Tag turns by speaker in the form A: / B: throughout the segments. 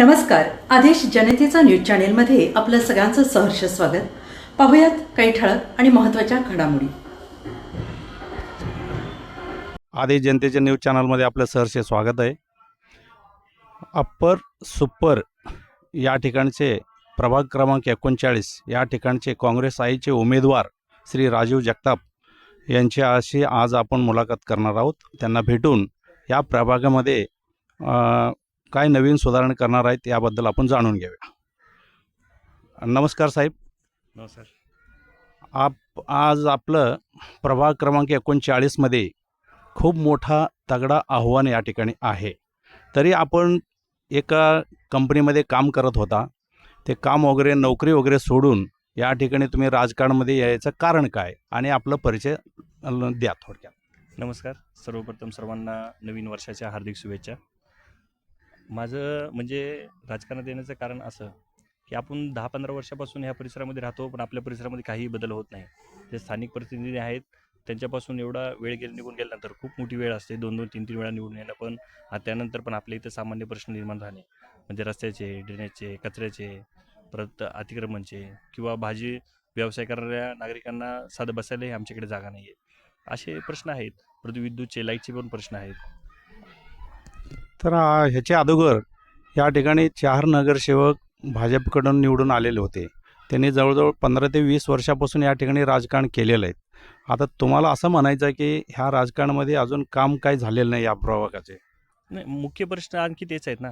A: नमस्कार. आदेश जनतेचा न्यूज चॅनेलमध्ये आपलं सगळ्यांचं सहर्ष स्वागत. पाहूयात काही ठळक आणि महत्त्वाच्या घडामोडी.
B: आदेश जनतेच्या न्यूज चॅनलमध्ये आपलं सहर्ष स्वागत आहे. अप्पर सुपर या ठिकाणचे प्रभाग क्रमांक 39 या ठिकाणचे काँग्रेस आईचे उमेदवार श्री राजीव जगताप यांच्याशी आज आपण मुलाखत करणार आहोत. त्यांना भेटून या प्रभागामध्ये काय नवीन सुधारणा करणार आहेत याबद्दल आपण जाणून घेऊया. नमस्कार साहेब.
C: नमस्कार.
B: आज आपलं प्रभाग क्रमांक 39 मध्ये खूप मोठा तगडा आव्हान या ठिकाणी आहे. तरी आपण एका कंपनीमध्ये काम करत होता, ते काम वगैरे नोकरी वगैरे सोडून या ठिकाणी तुम्ही राजकारणामध्ये यायचं कारण काय आणि आपलं परिचय द्या थोडक्यात.
C: नमस्कार. सर्वप्रथम सर्वांना नवीन वर्षाच्या हार्दिक शुभेच्छा. माझं म्हणजे राजकारणात येण्याचं कारण असं की आपण 10-15 वर्षापासून ह्या परिसरामध्ये राहतो, पण आपल्या परिसरामध्ये काहीही बदल होत नाही. जे स्थानिक प्रतिनिधी आहेत त्यांच्यापासून एवढा वेळ निघून गेल्यानंतर खूप मोठी वेळ असते, 2-2, 3-3 वेळा निवडून येणं, पण त्यानंतर पण आपल्या इथं सामान्य प्रश्न निर्माण झाले म्हणजे रस्त्याचे, ड्रेनेजचे, कचऱ्याचे, परत अतिक्रमणचे किंवा भाजी व्यवसाय करणाऱ्या नागरिकांना साधं बसायलाही आमच्याकडे जागा नाही आहे, असे प्रश्न आहेत. परत विद्युतचे, लाईटचे पण प्रश्न आहेत.
B: तर ह्याच्या अगोदर या ठिकाणी 4 नगरसेवक भाजपकडून निवडून आलेले होते. त्यांनी जवळजवळ 15 ते 20 वर्षापासून या ठिकाणी राजकारण केलेलं आहे. आता तुम्हाला असं म्हणायचं आहे की ह्या राजकारणामध्ये अजून काम काय झालेलं नाही या प्रभागाचे?
C: नाही, मुख्य प्रश्न आणखी तेच आहेत ना.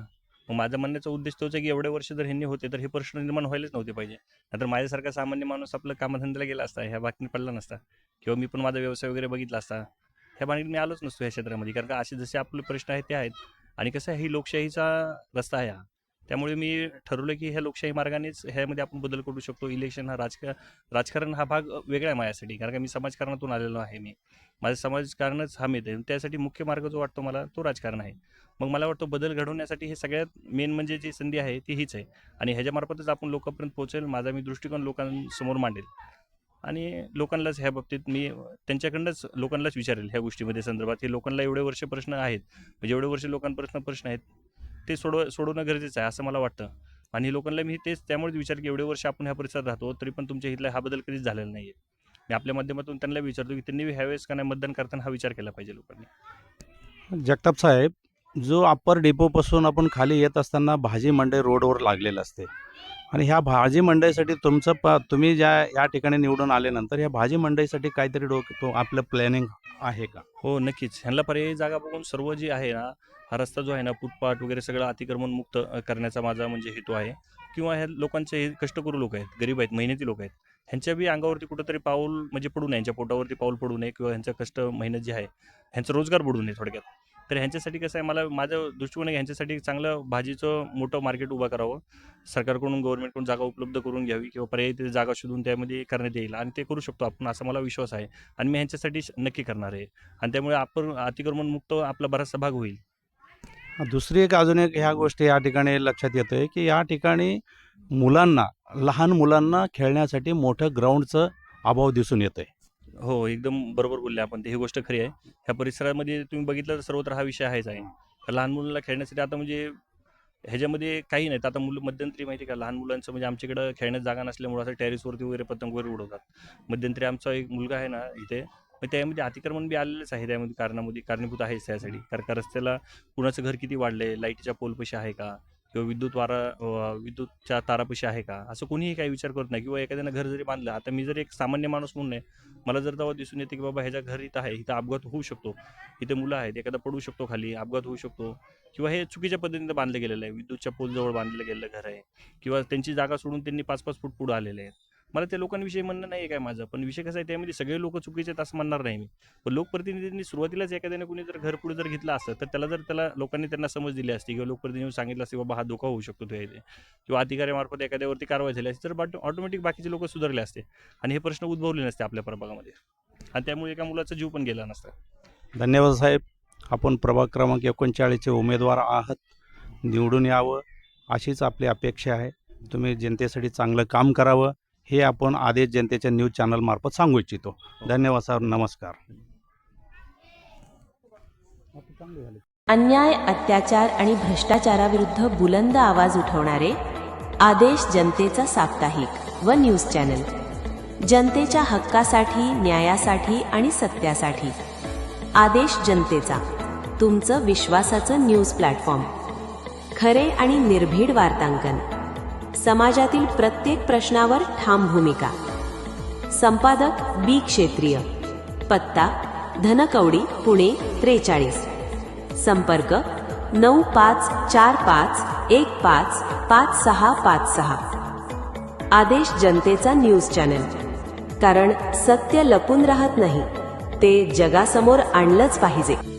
C: मग माझा म्हणण्याचा उद्देश तोच आहे की एवढे वर्ष जर ह्यांनी होते तर हे प्रश्न निर्माण व्हायलाच नव्हते पाहिजे. नाहीतर माझ्यासारखा सामान्य माणूस आपलं कामधंद्याला गेला असता, ह्या बातमी पडला नसता, किंवा मी पण माझा व्यवसाय वगैरे बघितला असता, ह्या बातमीत मी आलोच नसतो ह्या क्षेत्रामध्ये. कारण का असे जसे आपले प्रश्न आहेत ते आहेत. आणि कसं आहे, ही लोकशाहीचा रस्ता आहे हा. त्यामुळे मी ठरवलं की ह्या लोकशाही मार्गानेच ह्यामध्ये आपण बदल करू शकतो. इलेक्शन हा राजकारण हा भाग वेगळा आहे माझ्यासाठी, कारण का मी समाजकारणातून आलेलो आहे. माझं समाजकारणच हा मिळते, त्यासाठी मुख्य मार्ग जो वाटतो मला तो राजकारण आहे. मग मला वाटतं बदल घडवण्यासाठी हे सगळ्यात मेन म्हणजे जी संधी आहे ती हीच आहे, आणि ह्याच्यामार्फतच आपण लोकांपर्यंत पोहोचेल. माझा मी दृष्टिकोन लोकांसमोर मांडेल आणि लोकांनाच ह्या बाबतीत मी त्यांच्याकडनंच लोकांनाच विचारेल ह्या गोष्टीमध्ये संदर्भात. हे लोकांना एवढे वर्ष प्रश्न आहेत, म्हणजे एवढे वर्ष लोकांपर्यंत प्रश्न आहेत, ते सोडवणं गरजेचं आहे असं मला वाटतं. आणि लोकांना मी तेच त्यामुळेच विचार की एवढे वर्ष आपण ह्या परिसरात राहतो तरी पण तुमच्या इथला हा बदल कधीच झालेला नाही आहे. मी आपल्या माध्यमातून त्यांना विचारतो की त्यांनी ह्यावेळेस का नाही मतदान करताना हा विचार केला पाहिजे लोकांनी.
B: जगताप साहेब, जो अप्पर डेपोपासून आपण खाली येत असताना भाजी मंडई रोडवर लागलेलं असते आणि ह्या भाजी मंडईसाठी तुम्ही ज्या या ठिकाणी निवडून आल्यानंतर ह्या भाजी मंडईसाठी काहीतरी आपलं प्लॅनिंग आहे का?
C: हो, नक्कीच. ह्यांना पर्यायी जागा बघून सर्व जे आहे ना, हा रस्ता जो आहे ना, फुटपाथ वगैरे सगळं अतिक्रमण मुक्त करण्याचा माझा म्हणजे हेतू आहे. किंवा ह्या लोकांचे हे कष्टकरू लोक आहेत, गरीब आहेत, मेहनती लोक आहेत, ह्यांच्या बी अंगावरती कुठंतरी पाऊल म्हणजे पडू नये, यांच्या पोटावरती पाऊल पडू नये, किंवा ह्यांचं कष्ट मेहनत जी आहे ह्यांचा रोजगार बुडू नये थोडक्यात. तर ह्यांच्यासाठी कसं आहे, मला माझं दृष्टिकोन आहे ह्यांच्यासाठी चांगलं भाजीचं मोठं मार्केट उभं करावं, सरकारकडून गव्हर्नमेंटकडून जागा उपलब्ध करून घ्यावी, किंवा पर्यायी तिथे जागा शोधून त्यामध्ये करण्यात येईल, आणि ते करू शकतो आपण असा मला विश्वास आहे. आणि मी ह्यांच्यासाठी नक्की करणार आहे, आणि त्यामुळे आपण अतिक्रमण मुक्त आपला बराचसा भाग होईल.
B: दुसरी एक अजून एक ह्या गोष्टी या ठिकाणी लक्षात येतोय की या ठिकाणी लहान मुलांना खेळण्यासाठी मोठं ग्राउंडचं अभाव दिसून येतोय.
C: हो, एकदम बरोबर बोलले आपण. ही गोष्ट खरी आहे. ह्या परिसरामध्ये तुम्ही बघितलं तर सर्वत्र हा विषय आहेच आहे. तर लहान मुलांना खेळण्यासाठी आता म्हणजे ह्याच्यामध्ये काही नाहीत. आता मुलं मध्यंतरी माहिती आहे का, लहान मुलांचं म्हणजे आमच्याकडं खेळण्यात जागा नसल्यामुळे असं टेरेसवरती वगैरे पतंग वगैरे उडवतात. मध्यंतरी आमचा एक मुलगा आहे ना इथे, मग त्यामध्ये अतिक्रमण बी आलेलंच आहे, त्यामध्ये कारणीभूत आहेच त्यासाठी. कारण का रस्त्याला कुणाचं घर किती वाढलंय, लाईटच्या पोलपाशी आहे का, किंवा विद्युतच्या तारापाशी आहे का, असं कोणीही काही विचार करत नाही. किंवा एखाद्यानं घर जरी बांधलं, आता मी जर एक सामान्य माणूस म्हणून आहे, मला जर तेव्हा दिसून येते की बाबा ह्याच्या घर इथं आहे, इथं अपघात होऊ शकतो, इथे मुलं आहेत, एखादा पडू शकतो खाली, अपघात होऊ शकतो, किंवा हे चुकीच्या पद्धतीने बांधलं गेलेलं आहे, विद्युतच्या पोलजवळ बांधलं गेलेलं घर आहे, किंवा त्यांची जागा सोडून त्यांनी 5-5 फूट पुढे आलेले आहेत. मला त्या लोकांविषयी म्हणणं नाही आहे काय माझं, पण विषय कसा आहे, त्यामध्ये सगळे लोक चुकीचे आहेत असं म्हणणार नाही मी. पण लोकप्रतिनिधींनी सुरुवातीलाच एखाद्याने कुणी जर घर पुढे जर घेतलं असतं, तर त्याला लोकांनी त्यांना समज दिली असती, किंवा लोकप्रतिनिधी सांगितलं असते बाबा हा धोका होऊ शकतो तुझ्या इथे, किंवा अधिकाऱ्यामार्फत एखाद्यावरती कारवाई झाली असती, तर ऑटोमॅटिक बाकीचे लोक सुधारले असते आणि हे प्रश्न उद्भवले नसते आपल्या प्रभागामध्ये, आणि त्यामुळे एका मुलाचा जीव पण गेला नसता.
B: धन्यवाद साहेब. आपण प्रभाग क्रमांक 39चे उमेदवार आहात. निवडून यावं अशीच आपली अपेक्षा आहे. तुम्ही जनतेसाठी चांगलं काम करावं हे आपण आदेश जनतेच्या न्यूज चॅनलमार्फत सांगू इच्छितो. धन्यवाद सर. नमस्कार.
D: अन्याय, अत्याचार आणि भ्रष्टाचाराविरुद्ध बुलंद आवाज उठवणारे आदेश जनतेचा साप्ताहिक व न्यूज चॅनल. जनतेच्या हक्कासाठी, न्यायासाठी आणि सत्यासाठी आदेश जनतेचा, तुमचं विश्वासाचं न्यूज प्लॅटफॉर्म. खरे आणि निर्भीड वार्तांकन, समाजातील प्रत्येक प्रश्नावर ठाम भूमिका. संपादक बी क्षेत्रीय. पत्ता धनकवडी, पुणे 43. संपर्क 9545155656. आदेश जनतेचा न्यूज चॅनल, कारण सत्य लपून राहत नाही, ते जगासमोर आणलंच पाहिजे.